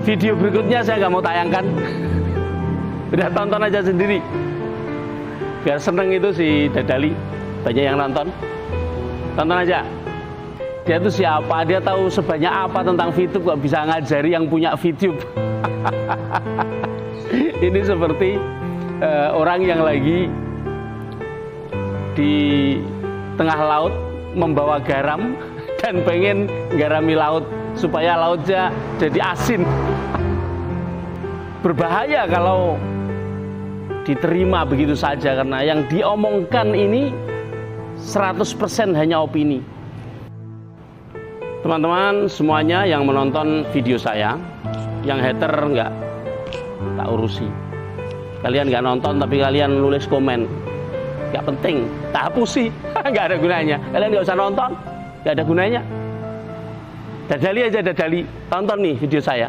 Video berikutnya saya nggak mau tayangkan. Udah tonton aja sendiri. Biar seneng itu si Dadali. Banyak yang nonton. Tonton aja. Dia itu siapa? Dia tahu sebanyak apa tentang VTube kok bisa ngajari yang punya VTube. Ini seperti orang yang lagi di tengah laut membawa garam dan pengen garami laut supaya lautnya jadi asin. Berbahaya kalau diterima begitu saja karena yang diomongkan ini 100% hanya opini. Teman-teman semuanya yang menonton video saya, yang hater nggak tak urusi. Kalian nggak nonton tapi kalian nulis komen, nggak penting, tak hapusi, nggak ada gunanya. Kalian nggak usah nonton, nggak ada gunanya. Dadali aja Dadali, tonton nih video saya.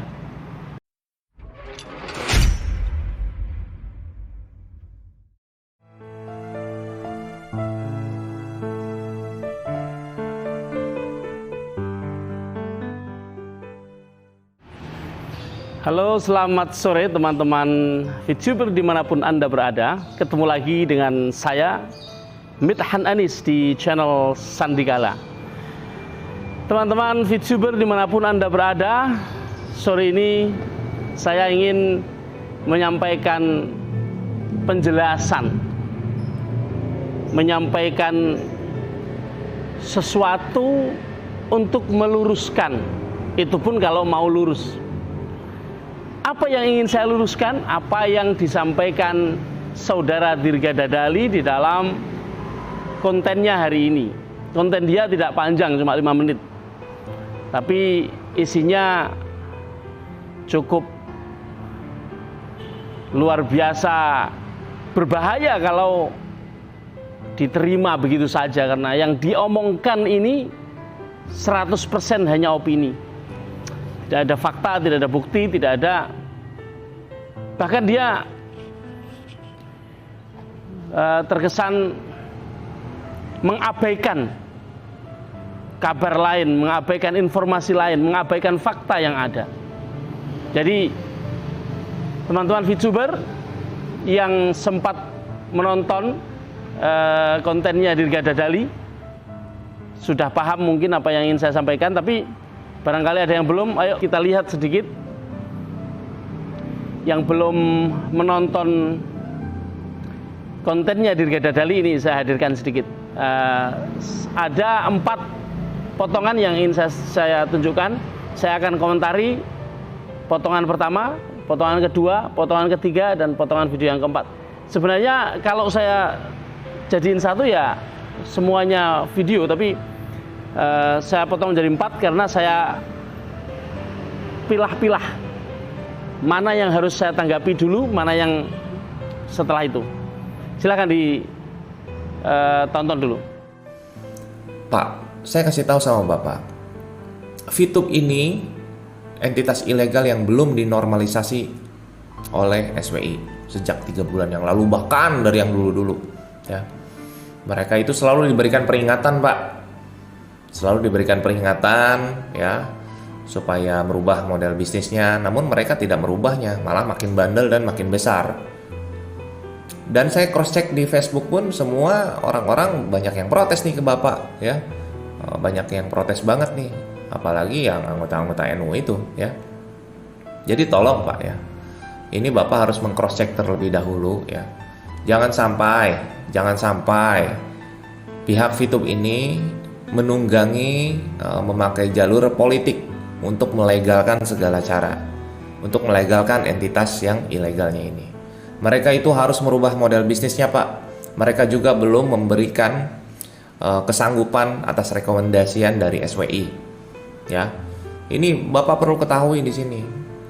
Halo, selamat sore teman-teman VTuber dimanapun Anda berada. Ketemu lagi dengan saya, Midhan Anis di channel Sandikala. Teman-teman VTuber dimanapun Anda berada, sore ini saya ingin menyampaikan penjelasan, menyampaikan sesuatu untuk meluruskan, itu pun kalau mau lurus. Apa yang ingin saya luruskan? Apa yang disampaikan saudara Dirga Dadali di dalam kontennya hari ini. Konten dia tidak panjang, cuma 5 menit. Tapi isinya cukup luar biasa, berbahaya kalau diterima begitu saja karena yang diomongkan ini 100% hanya opini. Tidak ada fakta, tidak ada bukti, tidak ada. Bahkan dia terkesan mengabaikan kabar lain, mengabaikan informasi lain, mengabaikan fakta yang ada. Jadi teman-teman VTuber yang sempat menonton kontennya Dirga Dadali sudah paham mungkin apa yang ingin saya sampaikan, tapi barangkali ada yang belum. Ayo kita lihat sedikit. Yang belum menonton kontennya Dirga Dadali ini saya hadirkan sedikit. Ada 4 potongan yang ingin saya tunjukkan. Saya akan komentari potongan pertama, potongan kedua, potongan ketiga, dan potongan video yang keempat. Sebenarnya kalau saya jadiin satu ya semuanya video, tapi saya potong jadi 4 karena saya pilah-pilah mana yang harus saya tanggapi dulu, mana yang setelah itu. Silakan ditonton dulu. Pak, saya kasih tahu sama Bapak, VTube ini entitas ilegal yang belum dinormalisasi oleh SWI sejak 3 bulan yang lalu, bahkan dari yang dulu-dulu. Ya, mereka itu selalu diberikan peringatan, Pak. Selalu diberikan peringatan ya supaya merubah model bisnisnya, namun mereka tidak merubahnya, malah makin bandel dan makin besar. Dan saya cross check di Facebook pun semua orang-orang banyak yang protes nih ke Bapak ya. Banyak yang protes banget nih, apalagi yang anggota-anggota NU itu ya. Jadi tolong Pak ya, ini Bapak harus meng-cross check terlebih dahulu ya. Jangan sampai pihak VTube ini menunggangi memakai jalur politik untuk melegalkan segala cara, untuk melegalkan entitas yang ilegalnya ini. Mereka itu harus merubah model bisnisnya, Pak. Mereka juga belum memberikan kesanggupan atas rekomendasian dari SWI. Ya, ini Bapak perlu ketahui di sini.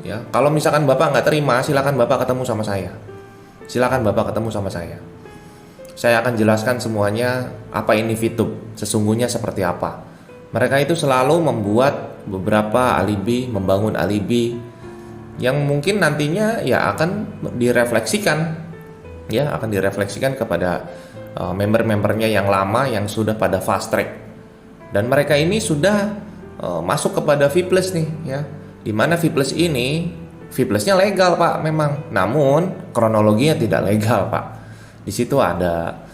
Ya, kalau misalkan Bapak nggak terima, silakan Bapak ketemu sama saya. Silakan Bapak ketemu sama saya. Saya akan jelaskan semuanya apa ini VTube, sesungguhnya seperti apa. Mereka itu selalu membuat beberapa alibi, membangun alibi yang mungkin nantinya ya akan direfleksikan, ya akan direfleksikan kepada member-membernya yang lama yang sudah pada fast track. Dan mereka ini sudah masuk kepada V+ nih, ya. Di mana V+nya legal Pak memang, namun kronologinya tidak legal Pak. Di situ ada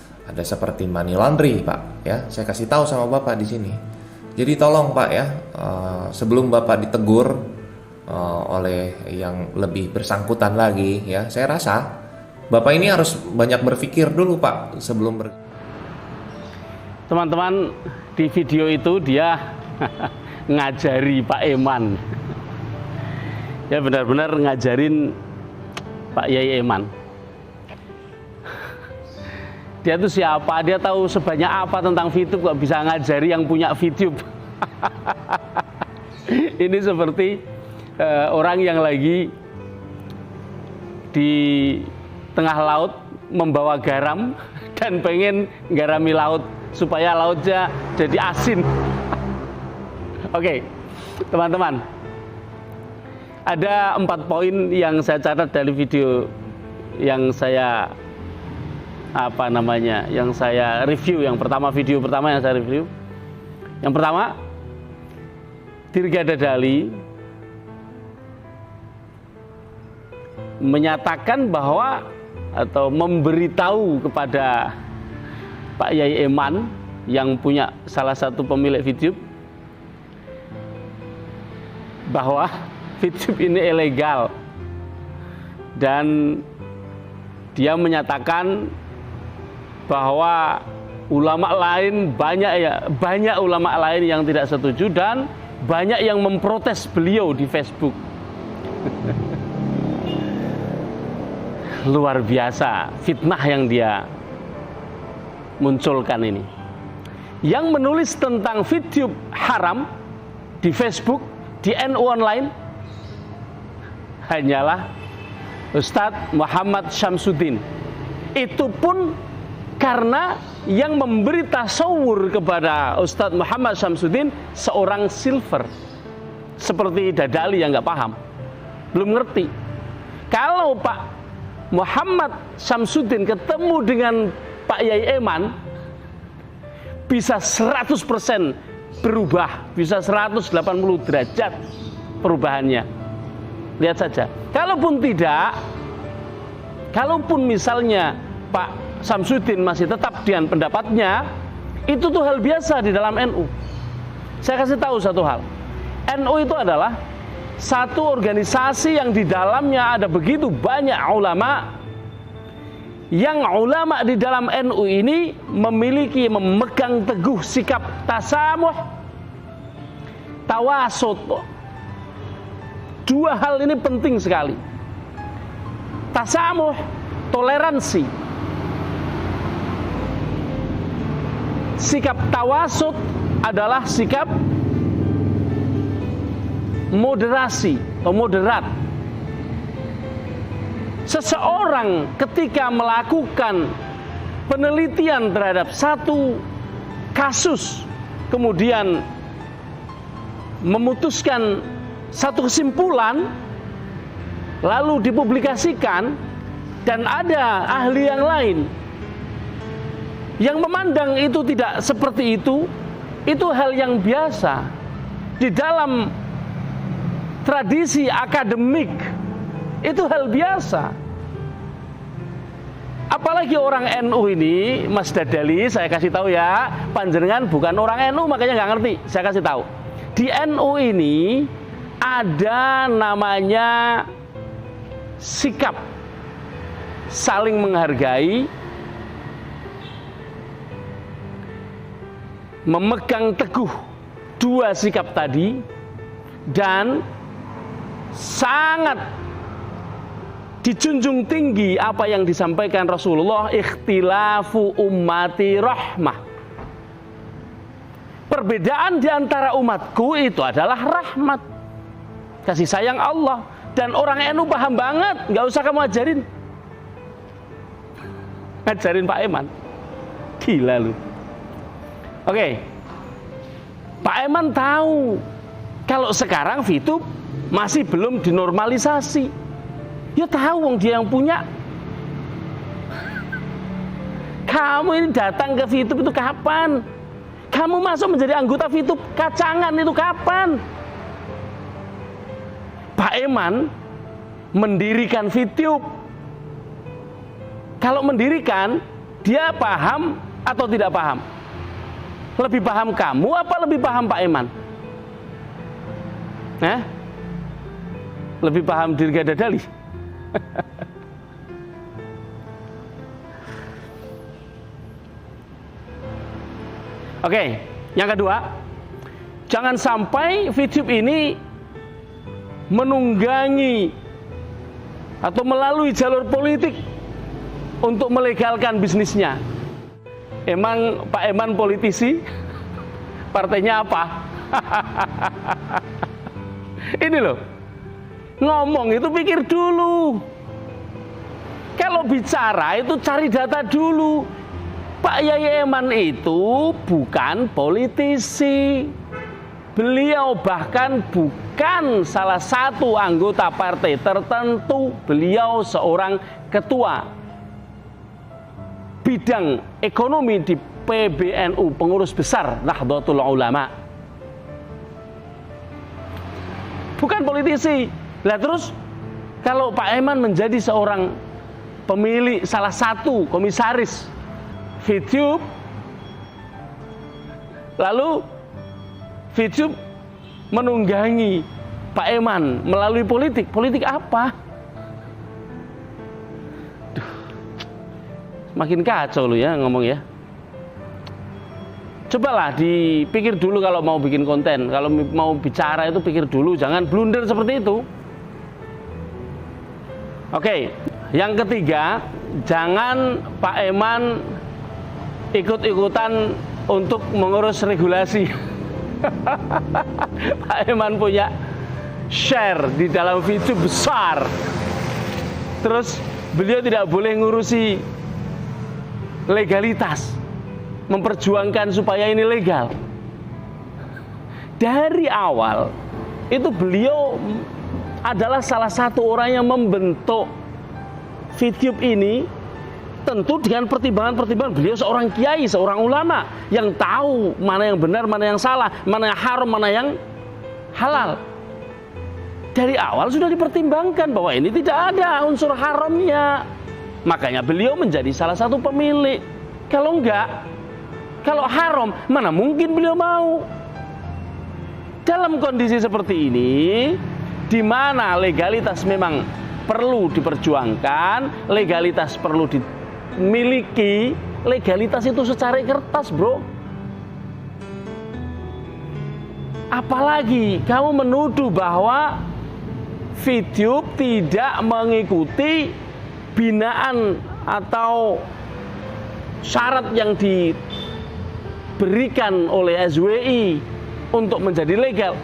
seperti money laundry Pak ya. Saya kasih tahu sama Bapak di sini. Jadi tolong Pak ya, sebelum Bapak ditegur oleh yang lebih bersangkutan lagi ya, saya rasa Bapak ini harus banyak berpikir dulu Pak sebelum Teman-teman, di video itu dia ngajari Pak Eman. Ya benar-benar ngajarin Pak Yai Eman. Dia itu siapa? Dia tahu sebanyak apa tentang VTube kok bisa ngajari yang punya VTube. Ini seperti orang yang lagi di tengah laut membawa garam dan pengen garami laut supaya lautnya jadi asin. Oke, teman-teman, ada 4 poin yang saya catat dari video yang saya yang saya review. Video pertama yang saya review. Yang pertama, Dirga Dadali menyatakan bahwa atau memberitahu kepada Pak Yai Eman yang punya salah satu pemilik VTube bahwa VTube ini ilegal, dan dia menyatakan bahwa ulama lain banyak ulama lain yang tidak setuju dan banyak yang memprotes beliau di Facebook. Luar biasa fitnah yang dia munculkan ini. Yang menulis tentang VTube haram di Facebook, di NU Online hanyalah Ustadz Muhammad Syamsuddin. Itu pun karena yang memberi tasawur kepada Ustadz Muhammad Syamsuddin seorang silver, seperti Dadali yang nggak paham, belum ngerti. Kalau Pak Muhammad Syamsuddin ketemu dengan Pak Yai Eman, bisa 100% berubah, bisa 180 derajat perubahannya. Lihat saja. Kalaupun tidak, kalaupun misalnya Pak Syamsuddin masih tetap dengan pendapatnya, itu tuh hal biasa di dalam NU. Saya kasih tahu satu hal. NU itu adalah satu organisasi yang di dalamnya ada begitu banyak ulama, yang ulama di dalam NU ini memegang teguh sikap tasamuh, tawasut. 2 hal ini penting sekali. Tasamuh, toleransi. Sikap tawasut adalah sikap moderasi atau moderat. Seseorang ketika melakukan penelitian terhadap satu kasus, kemudian memutuskan satu kesimpulan, lalu dipublikasikan, dan ada ahli yang lain yang memandang itu tidak seperti itu hal yang biasa di dalam tradisi akademik, itu hal biasa. Apalagi orang NU ini, Mas Dadali, saya kasih tahu ya, panjenengan bukan orang NU makanya nggak ngerti. Saya kasih tahu, di NU ini ada namanya sikap saling menghargai, memegang teguh 2 sikap tadi, dan sangat dijunjung tinggi apa yang disampaikan Rasulullah, ikhtilafu ummati rahmah. Perbedaan di antara umatku itu adalah rahmat, kasih sayang Allah. Dan orang NU paham banget, nggak usah kamu ajarin. Ngajarin Pak Eman, gila lu. Oke, Pak Eman tahu kalau sekarang VTube masih belum dinormalisasi. Ya tahu wong dia yang punya. Kamu ini datang ke VTube itu kapan? Kamu masuk menjadi anggota VTube kacangan itu kapan? Eman mendirikan VTube. Kalau mendirikan, dia paham atau tidak paham? Lebih paham kamu apa lebih paham Pak Eman? Lebih paham Dirga Dadali? Oke, yang kedua, jangan sampai VTube ini menunggangi atau melalui jalur politik untuk melegalkan bisnisnya. Emang Pak Eman politisi? Partainya apa? Ini loh, ngomong itu pikir dulu. Kalau bicara itu cari data dulu. Pak Yai Eman itu bukan politisi. Beliau bahkan bukan salah satu anggota partai tertentu. Beliau seorang ketua bidang ekonomi di PBNU, pengurus besar Nahdlatul Ulama. Bukan politisi. Lah terus kalau Pak Eman menjadi seorang pemilik salah satu komisaris VTube, lalu VTube menunggangi Pak Eman melalui politik. Politik apa? Makin kacau lu ya ngomong ya. Cobalah dipikir dulu kalau mau bikin konten. Kalau mau bicara itu pikir dulu, jangan blunder seperti itu. Oke, yang ketiga, jangan Pak Eman ikut-ikutan untuk mengurus regulasi. Pak Eman punya share di dalam VTube besar. Terus beliau tidak boleh ngurusi legalitas, memperjuangkan supaya ini legal. Dari awal itu beliau adalah salah satu orang yang membentuk VTube ini, tentu dengan pertimbangan-pertimbangan. Beliau seorang kiai, seorang ulama yang tahu mana yang benar, mana yang salah, mana yang haram, mana yang halal. Dari awal sudah dipertimbangkan bahwa ini tidak ada unsur haramnya. Makanya beliau menjadi salah satu pemilik. Kalau enggak, kalau haram, mana mungkin beliau mau. Dalam kondisi seperti ini, di mana legalitas memang perlu diperjuangkan, legalitas perlu dimiliki, legalitas itu secara kertas, bro. Apalagi kamu menuduh bahwa VTube tidak mengikuti binaan atau syarat yang diberikan oleh SWI untuk menjadi legal.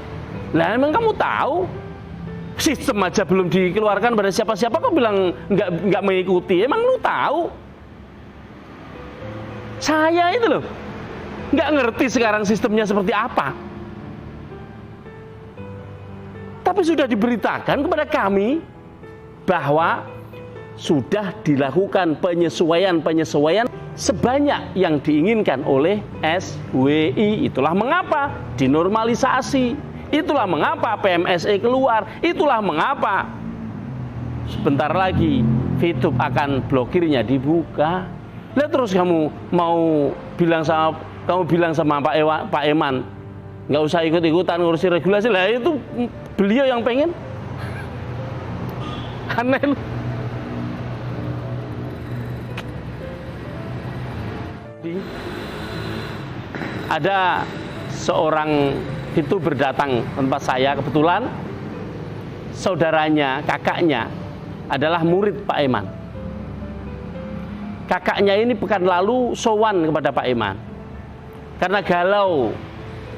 Lah emang kamu tahu sistem aja belum dikeluarkan pada siapa-siapa kok bilang nggak mengikuti? Emang lu tahu? Saya itu loh nggak ngerti sekarang sistemnya seperti apa. Tapi sudah diberitakan kepada kami bahwa sudah dilakukan penyesuaian sebanyak yang diinginkan oleh SWI. Itulah mengapa dinormalisasi. Itulah mengapa PMSE keluar. Itulah mengapa sebentar lagi VTube akan blokirnya dibuka. Lah terus kamu mau bilang sama Pak Eman nggak usah ikut-ikutan ngurusi regulasi. Lah itu beliau yang pengen. Aneh. Ada seorang itu berdatang ke tempat saya, kebetulan saudaranya, kakaknya adalah murid Pak Eman. Kakaknya ini pekan lalu sowan kepada Pak Eman karena galau,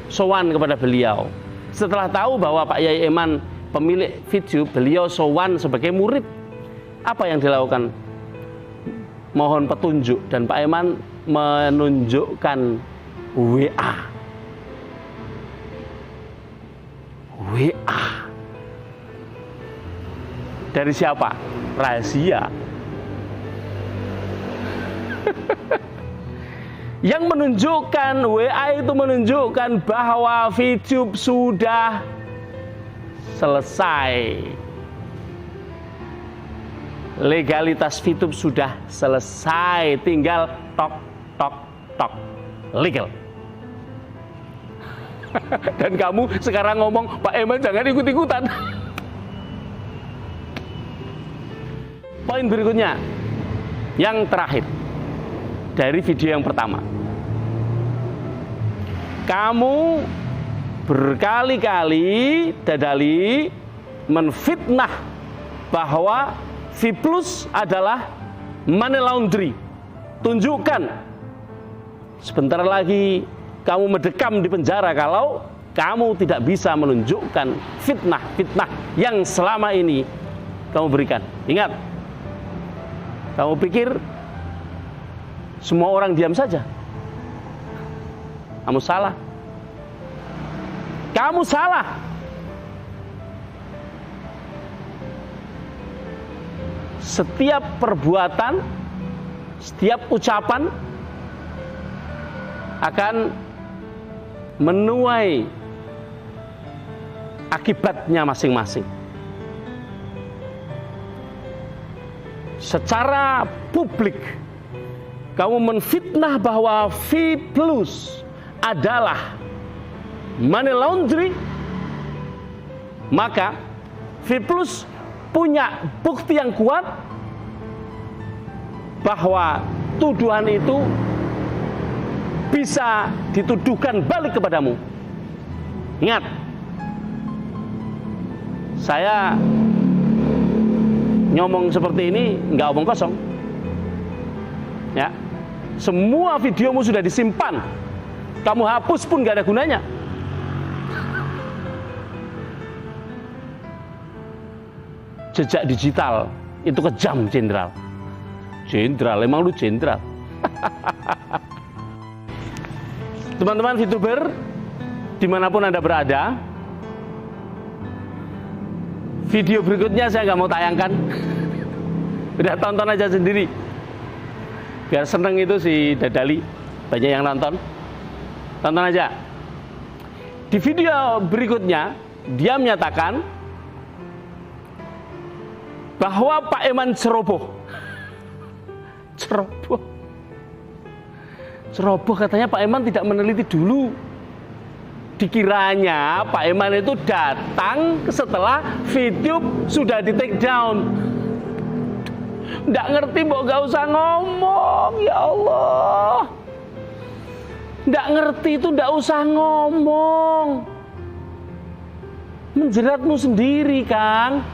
sowan kepada beliau. Setelah tahu bahwa Pak Yai Eman pemilik VTube, beliau sowan sebagai murid. Apa yang dilakukan? Mohon petunjuk, dan Pak Eman menunjukkan WA. Dari siapa? Rahasia. Yang menunjukkan WA itu menunjukkan bahwa VTube sudah selesai legalitas Fitub sudah selesai, tinggal tok tok tok legal. Dan kamu sekarang ngomong, Pak Eman jangan ikut-ikutan. Poin berikutnya, yang terakhir dari video yang pertama. Kamu berkali-kali Dadali menfitnah bahwa V Plus adalah money laundry. Tunjukkan. Sebentar lagi kamu mendekam di penjara kalau kamu tidak bisa menunjukkan fitnah-fitnah yang selama ini kamu berikan. Ingat, kamu pikir semua orang diam saja? Kamu salah. Kamu salah. Setiap perbuatan, setiap ucapan akan menuai akibatnya masing-masing. Secara publik, kamu menfitnah bahwa V Plus adalah money laundry, maka V Plus punya bukti yang kuat bahwa tuduhan itu bisa dituduhkan balik kepadamu. Ingat, saya ngomong seperti ini nggak omong kosong. Ya, semua videomu sudah disimpan. Kamu hapus pun nggak ada gunanya. Jejak digital itu kejam, jenderal. Jenderal, emang lu jenderal. Teman-teman VTuber, dimanapun Anda berada, video berikutnya saya nggak mau tayangkan. Udah tonton aja sendiri. Biar seneng itu si Dadali, banyak yang nonton. Tonton aja. Di video berikutnya, dia menyatakan bahwa Pak Eman ceroboh. Ceroboh katanya Pak Eman tidak meneliti dulu. Dikiranya Pak Eman itu datang setelah VTube sudah di take down. Nggak ngerti, mbok gak usah ngomong, ya Allah. Nggak ngerti itu nggak usah ngomong. Menjeratmu sendiri, Kang.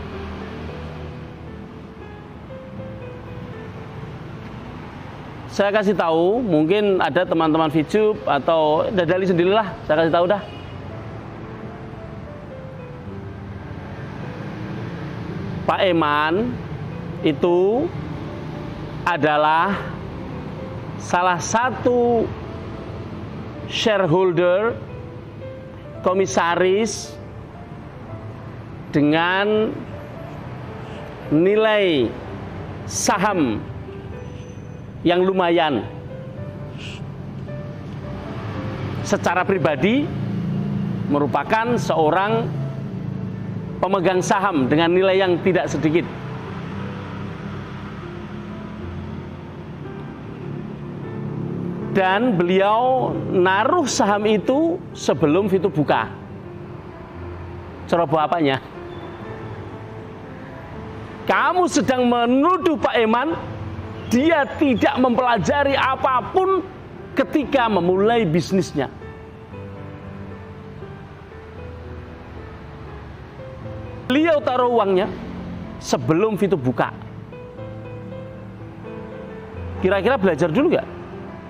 Saya kasih tahu, mungkin ada teman-teman VTube atau Dadali sendirilah, saya kasih tahu dah. Pak Eman itu adalah salah satu shareholder, komisaris dengan nilai saham yang lumayan. Secara pribadi merupakan seorang pemegang saham dengan nilai yang tidak sedikit. Dan beliau naruh saham itu sebelum VTube buka. Ceroboh apanya? Kamu sedang menuduh Pak Eman dia tidak mempelajari apapun ketika memulai bisnisnya. Beliau taruh uangnya sebelum VTube buka. Kira-kira belajar dulu nggak?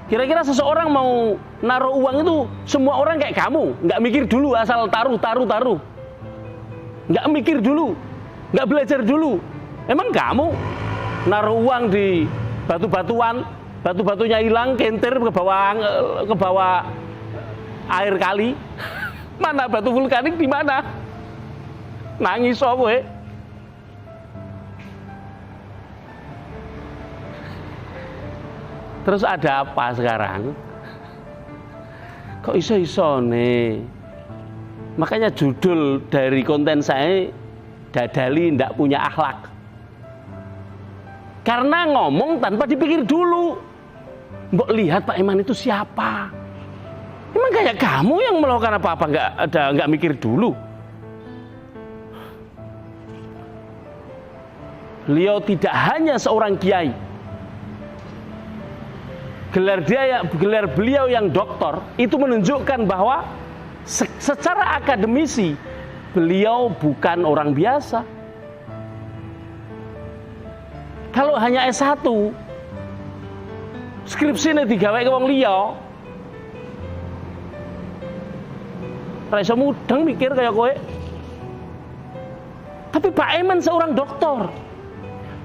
Kira-kira seseorang mau naruh uang itu semua orang kayak kamu, nggak mikir dulu, asal taruh. Nggak mikir dulu, nggak belajar dulu. Emang kamu naruh uang di batu-batuan, batu-batunya hilang, kentir ke bawah air kali. Mana batu vulkanik di mana? Nangis kowe. Terus ada apa sekarang? Kok iso-iso nih? Makanya judul dari konten saya, Dadali ndak punya akhlak. Karena ngomong tanpa dipikir dulu. Mbok lihat Pak Eman itu siapa? Emang kayak kamu yang melakukan apa-apa nggak mikir dulu? Beliau tidak hanya seorang kiai. Gelar beliau yang doktor itu menunjukkan bahwa secara akademisi beliau bukan orang biasa. Kalau hanya S1, skripsine digawe ke wong liya, ora iso mudeng mikir kaya kowe. Tapi Pak Eman seorang doktor,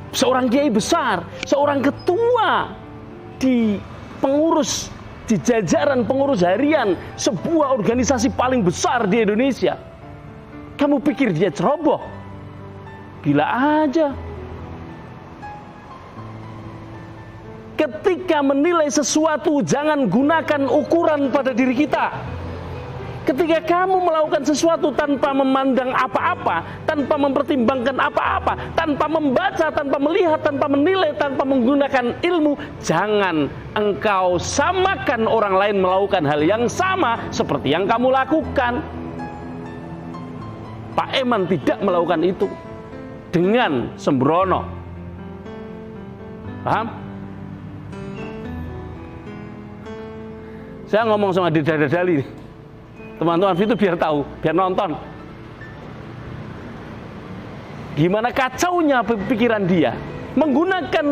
seorang kiai besar, seorang ketua di pengurus, di jajaran pengurus harian sebuah organisasi paling besar di Indonesia. Kamu pikir dia ceroboh? Gila aja. Ketika menilai sesuatu, jangan gunakan ukuran pada diri kita. Ketika kamu melakukan sesuatu tanpa memandang apa-apa, tanpa mempertimbangkan apa-apa, tanpa membaca, tanpa melihat, tanpa menilai, tanpa menggunakan ilmu, jangan engkau samakan orang lain melakukan hal yang sama seperti yang kamu lakukan. Pak Eman tidak melakukan itu dengan sembrono. Paham? Saya ngomong sama Dadali, teman-teman itu biar tahu, biar nonton. Gimana kacaunya pikiran dia, menggunakan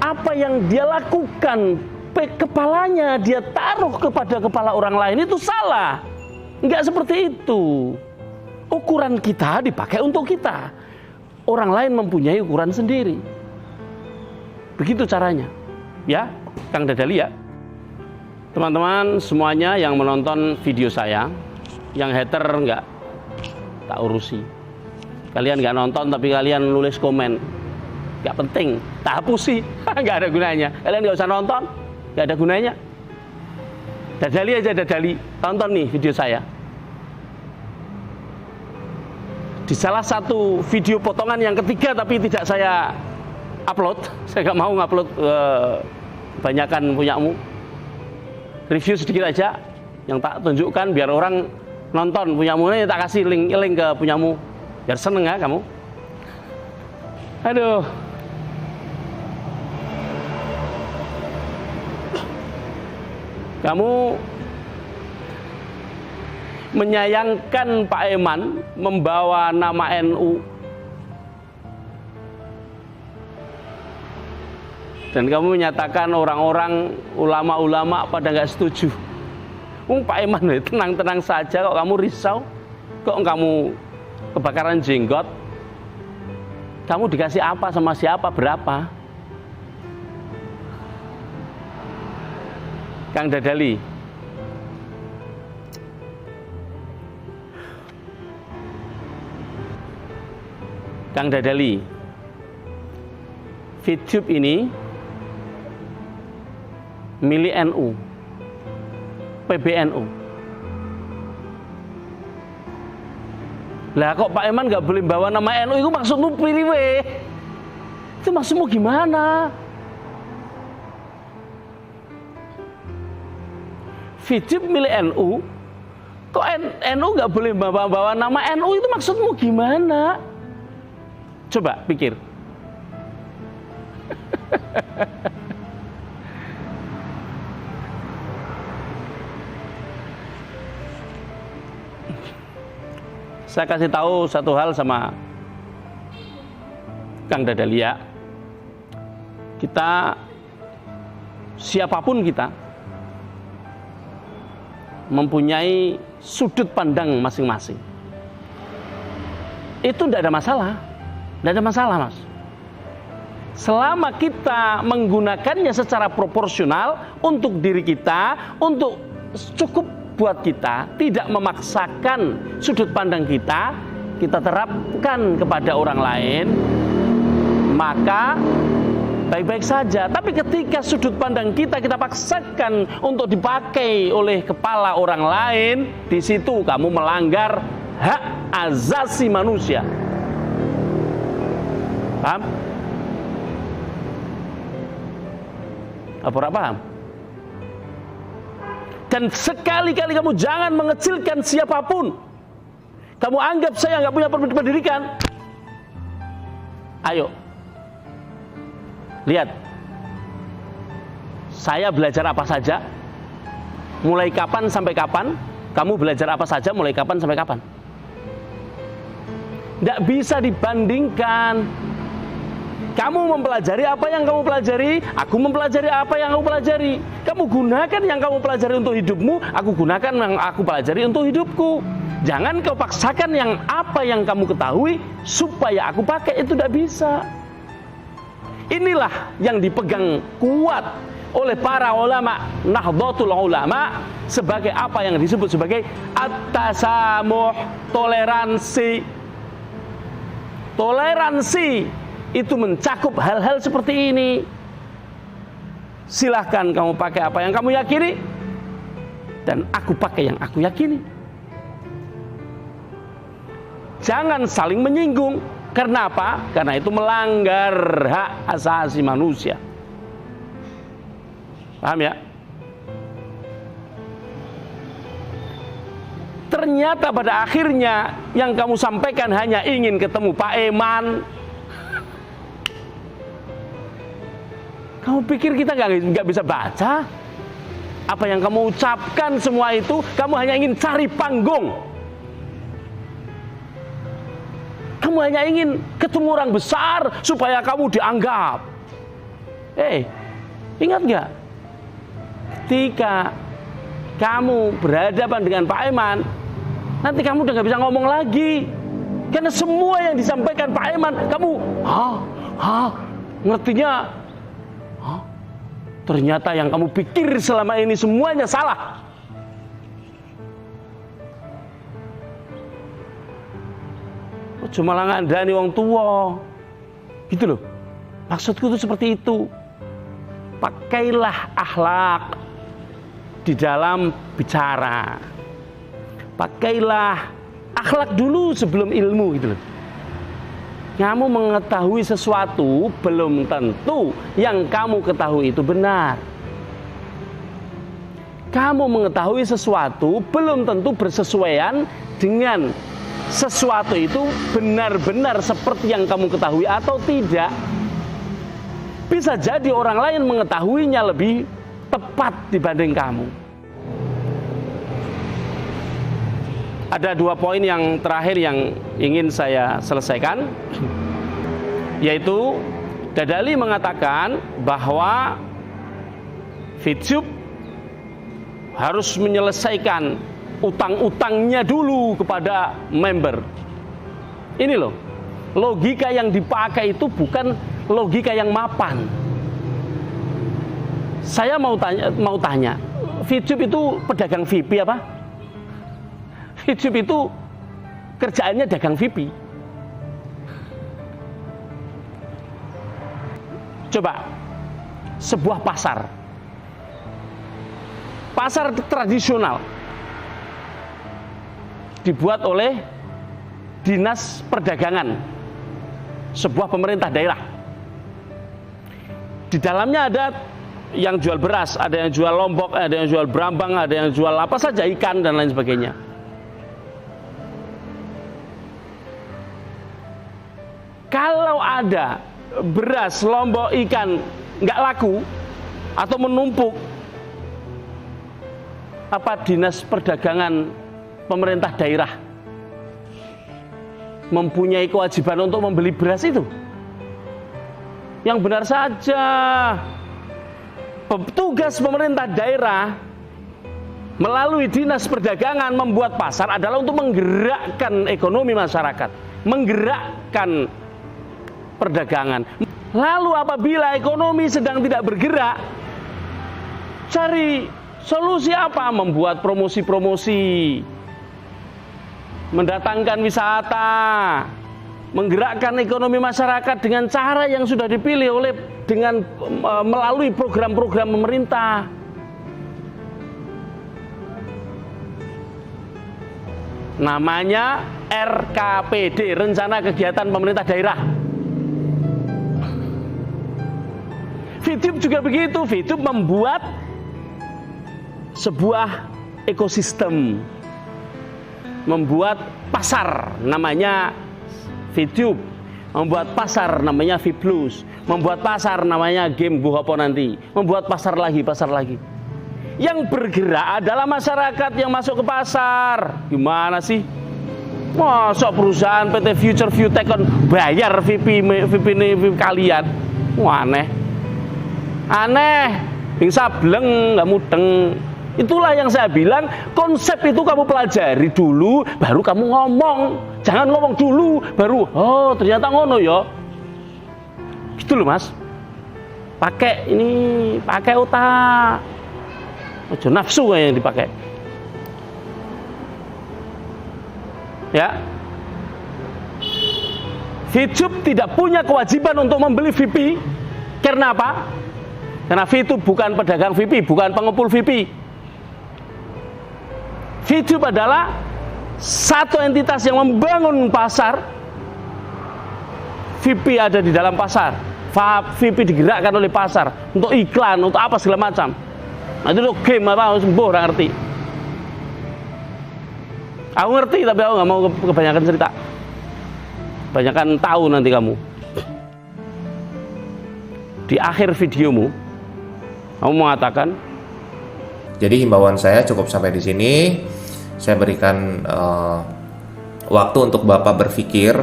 apa yang dia lakukan, kepalanya dia taruh kepada kepala orang lain, itu salah. Enggak seperti itu. Ukuran kita dipakai untuk kita. Orang lain mempunyai ukuran sendiri. Begitu caranya. Ya, Kang Dadali ya. Teman-teman semuanya yang menonton video saya, yang hater enggak tak urusi. Kalian enggak nonton tapi kalian nulis komen, enggak penting, tak hapusi, enggak ada gunanya. Kalian enggak usah nonton, enggak ada gunanya. Dadali aja Dadali, tonton nih video saya. Di salah satu video potongan yang ketiga tapi tidak saya upload, saya enggak mau ngupload kebanyakan punyamu. Review sedikit aja yang tak tunjukkan biar orang nonton punyamu, ini tak kasih link ke punyamu biar seneng ya kamu. Aduh, kamu menyayangkan Pak Eman membawa nama NU dan kamu menyatakan orang-orang ulama-ulama pada nggak setuju. Pak Eman tenang-tenang saja, kok kamu risau, kok kamu kebakaran jenggot, kamu dikasih apa sama siapa berapa? Kang Dadali, Kang Dadali, VTube ini milik NU, PBNU. Lah kok Pak Eman nggak boleh bawa nama NU, itu maksudmu piriwe? Itu maksudmu gimana? VTube milik NU, kok NU nggak boleh bawa nama NU, itu maksudmu gimana? Coba pikir. Saya kasih tahu satu hal sama Kang Dadali ya. Kita, siapapun kita, mempunyai sudut pandang masing-masing. Itu tidak ada masalah. Tidak ada masalah, Mas. Selama kita menggunakannya secara proporsional untuk diri kita, untuk cukup buat kita, tidak memaksakan sudut pandang kita terapkan kepada orang lain, maka baik-baik saja. Tapi ketika sudut pandang kita paksakan untuk dipakai oleh kepala orang lain, di situ kamu melanggar hak asasi manusia. Paham? Apa paham? Dan sekali-kali kamu jangan mengecilkan siapapun. Kamu anggap saya nggak punya pendidikan. Ayo, lihat. Saya belajar apa saja, mulai kapan sampai kapan. Kamu belajar apa saja, mulai kapan sampai kapan. Tidak bisa dibandingkan. Kamu mempelajari apa yang kamu pelajari, aku mempelajari apa yang kamu pelajari. Kamu gunakan yang kamu pelajari untuk hidupmu, aku gunakan yang aku pelajari untuk hidupku. Jangan kau paksakan yang apa yang kamu ketahui supaya aku pakai, itu tidak bisa. Inilah yang dipegang kuat oleh para ulama Nahdlatul Ulama sebagai apa yang disebut sebagai at-tasamuh, toleransi. Toleransi itu mencakup hal-hal seperti ini. Silahkan kamu pakai apa yang kamu yakini, dan aku pakai yang aku yakini. Jangan saling menyinggung. Karena apa? Karena itu melanggar hak asasi manusia. Paham ya? Ternyata pada akhirnya yang kamu sampaikan hanya ingin ketemu Pak Eman. Kamu pikir kita nggak bisa baca? Apa yang kamu ucapkan semua itu, kamu hanya ingin cari panggung. Kamu hanya ingin ketemu orang besar supaya kamu dianggap. Ingat nggak? Ketika kamu berhadapan dengan Pak Eman, nanti kamu udah nggak bisa ngomong lagi. Karena semua yang disampaikan Pak Eman, kamu ngertinya. Ternyata yang kamu pikir selama ini semuanya salah. Cuma ngandani wong tua. Gitu loh. Maksudku itu seperti itu. Pakailah akhlak di dalam bicara. Pakailah akhlak dulu sebelum ilmu, gitu loh. Kamu mengetahui sesuatu belum tentu yang kamu ketahui itu benar. Kamu mengetahui sesuatu belum tentu bersesuaian dengan sesuatu itu benar-benar seperti yang kamu ketahui atau tidak. Bisa jadi orang lain mengetahuinya lebih tepat dibanding kamu. Ada 2 poin yang terakhir yang ingin saya selesaikan, yaitu Dadali mengatakan bahwa FITSUB harus menyelesaikan utang-utangnya dulu kepada member. Ini loh, logika yang dipakai itu bukan logika yang mapan. Saya mau tanya, FITSUB itu pedagang VIP apa? FITSUB itu kerjaannya dagang VIP. Coba, sebuah pasar tradisional dibuat oleh Dinas Perdagangan sebuah pemerintah daerah. Di dalamnya ada yang jual beras, ada yang jual lombok, ada yang jual brambang, ada yang jual apa saja, ikan dan lain sebagainya. Kalau ada beras, lombok, ikan nggak laku atau menumpuk, apa Dinas Perdagangan pemerintah daerah mempunyai kewajiban untuk membeli beras itu? Yang benar saja, petugas pemerintah daerah melalui Dinas Perdagangan membuat pasar adalah untuk menggerakkan ekonomi masyarakat, menggerakkan perdagangan. Lalu apabila ekonomi sedang tidak bergerak, cari solusi apa? Membuat promosi-promosi, mendatangkan wisata, menggerakkan ekonomi masyarakat dengan cara yang sudah dipilih melalui program-program pemerintah. Namanya RKPD, Rencana Kegiatan Pemerintah Daerah. VTube juga begitu. VTube membuat sebuah ekosistem, membuat pasar namanya VTube, membuat pasar namanya VPlus, membuat pasar namanya game buhopo nanti, membuat pasar lagi. Yang bergerak adalah masyarakat yang masuk ke pasar. Gimana sih? Masuk perusahaan PT Future View Tekon bayar VP kalian? Wah, aneh, bing sableng, nggak mudeng. Itulah yang saya bilang, konsep itu kamu pelajari dulu, baru kamu ngomong. Jangan ngomong dulu, baru oh ternyata ngono ya. Gitu loh Mas. Pakai otak. Ojo nafsu kayak yang dipakai. Ya. VTube tidak punya kewajiban untuk membeli VP. Karena apa? Karena VTube bukan pedagang VP, bukan pengepul VP. VTube adalah satu entitas yang membangun pasar. VP ada di dalam pasar. VP digerakkan oleh pasar untuk iklan, untuk apa segala macam. Nah, itu game apa sembuh orang ngerti. Aku ngerti tapi aku nggak mau kebanyakan cerita. Kebanyakan tahu nanti kamu. Di akhir videomu, kamu mengatakan. Jadi himbauan saya cukup sampai di sini. Saya berikan waktu untuk Bapak berpikir,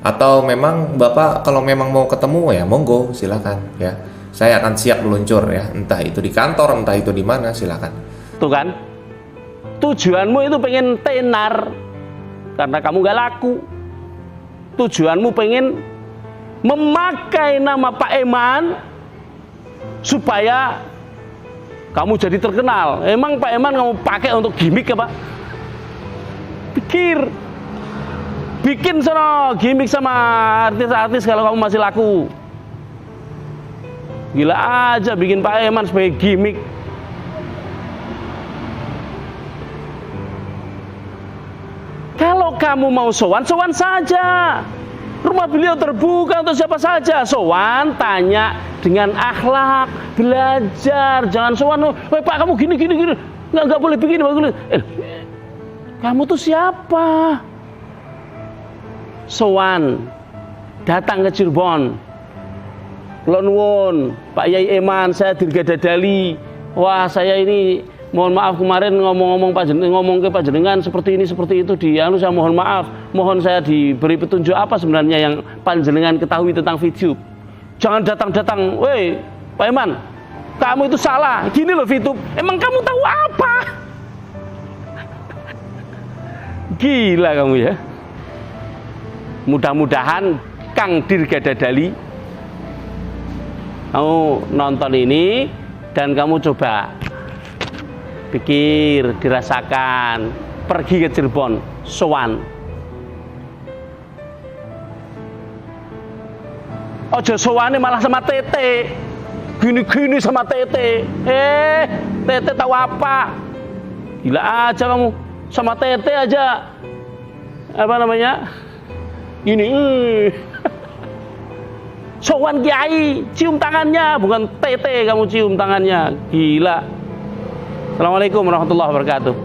atau memang Bapak kalau memang mau ketemu ya monggo silakan ya. Saya akan siap meluncur ya, entah itu di kantor, entah itu di mana, silakan. Tuh kan, tujuanmu itu pengen tenar karena kamu gak laku. Tujuanmu pengen memakai nama Pak Eman supaya kamu jadi terkenal. Emang Pak Eman kamu pakai untuk gimmick apa? Pikir, bikin sono gimmick sama artis-artis kalau kamu masih laku. Gila aja bikin Pak Eman sebagai gimmick. Kalau kamu mau sowan saja. Rumah beliau terbuka untuk siapa saja. Sowan, tanya dengan akhlak, belajar. Jangan sowan, Pak kamu gini. Nggak boleh begini. Kamu tuh siapa? Sowan, datang ke Cirebon. Lonwon, Pak Yai Eman, saya dirgadadali. Wah, saya ini mohon maaf kemarin ngomong ke Pak Jenengan seperti ini seperti itu saya mohon maaf. Mohon saya diberi petunjuk apa sebenarnya yang panjenengan ketahui tentang VTube. Jangan datang-datang, woi Pak Eman, kamu itu salah. Gini loh VTube. Emang kamu tahu apa? Gila kamu ya. Mudah-mudahan Kang Dirgadadali kamu nonton ini dan kamu coba pikir, dirasakan, pergi ke Cirebon, sowan. Ojo sowane malah sama Tete, gini sama Tete. Tete tahu apa? Gila aja kamu, sama Tete aja. Apa namanya? Ini. Sowan Kiai, cium tangannya, bukan Tete kamu cium tangannya. Gila. Assalamualaikum warahmatullahi wabarakatuh.